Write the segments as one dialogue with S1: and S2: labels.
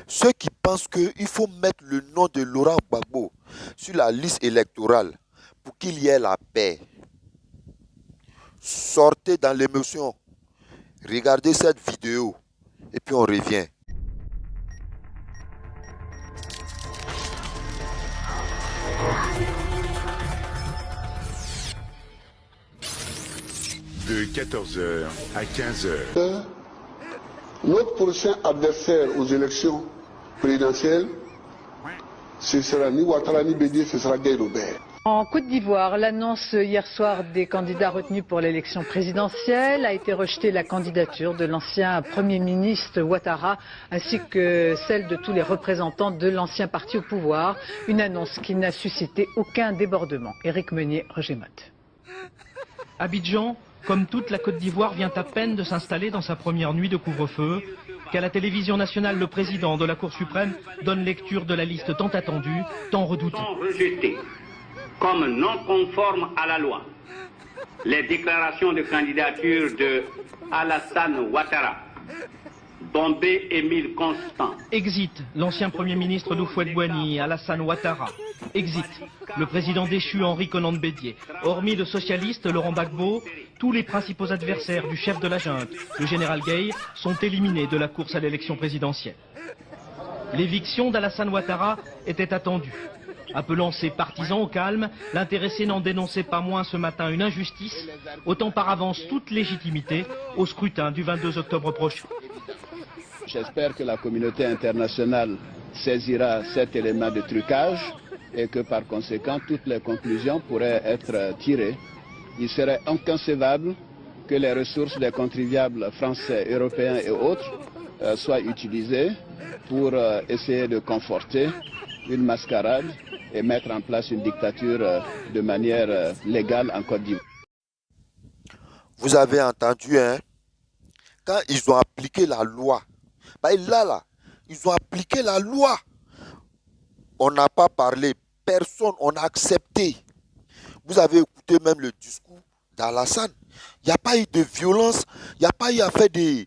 S1: Ceux qui pensent qu'il faut mettre le nom de Laurent Gbagbo sur la liste électorale pour qu'il y ait la paix, sortez dans l'émotion, regardez cette vidéo et puis on revient.
S2: De 14h à 15h.
S3: Notre prochain adversaire aux élections présidentielles, ce sera ni Ouattara ni Bédié, ce sera Guy Robert.
S4: En Côte d'Ivoire, l'annonce hier soir des candidats retenus pour l'élection présidentielle a été rejetée la candidature de l'ancien Premier ministre Ouattara ainsi que celle de tous les représentants de l'ancien parti au pouvoir. Une annonce qui n'a suscité aucun débordement. Éric Meunier, Roger Motte.
S5: Abidjan, comme toute la Côte d'Ivoire, vient à peine de s'installer dans sa première nuit de couvre-feu, qu'à la télévision nationale, le président de la Cour suprême donne lecture de la liste tant attendue, tant redoutée.
S6: Rejeté comme non conforme à la loi les déclarations de candidature de Alassane Ouattara, Bombé Émile Constant.
S5: Exit l'ancien Premier ministre d'Houphouët-Boigny, Alassane Ouattara. Exit le président déchu Henri Konan Bédié. Hormis le socialiste Laurent Gbagbo, tous les principaux adversaires du chef de la junte, le général Gueye, sont éliminés de la course à l'élection présidentielle. L'éviction d'Alassane Ouattara était attendue. Appelant ses partisans au calme, l'intéressé n'en dénonçait pas moins ce matin une injustice, ôtant par avance toute légitimité au scrutin du 22 octobre prochain.
S7: J'espère que la communauté internationale saisira cet élément de trucage et que par conséquent toutes les conclusions pourraient être tirées. Il serait inconcevable que les ressources des contribuables français, européens et autres soient utilisées pour essayer de conforter une mascarade et mettre en place une dictature de manière légale en Côte d'Ivoire.
S1: Vous avez entendu, hein? Quand ils ont appliqué la loi, là, ils ont appliqué la loi. On n'a pas parlé, personne, on a accepté. Vous avez écouté même le discours d'Alassane. Il n'y a pas eu de violence, il n'y a pas eu à faire des...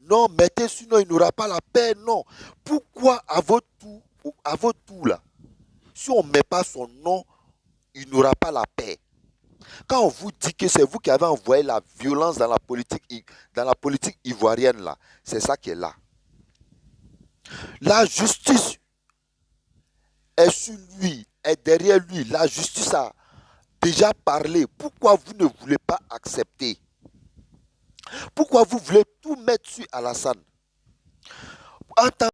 S1: Non, mettez sinon il n'aura pas la paix, non. Pourquoi à votre tour là, si on ne met pas son nom, il n'aura pas la paix. Quand on vous dit que c'est vous qui avez envoyé la violence dans la politique ivoirienne là, c'est ça qui est là. La justice est sur lui, est derrière lui. La justice a déjà parlé. Pourquoi vous ne voulez pas accepter? Pourquoi vous voulez tout mettre sur Alassane?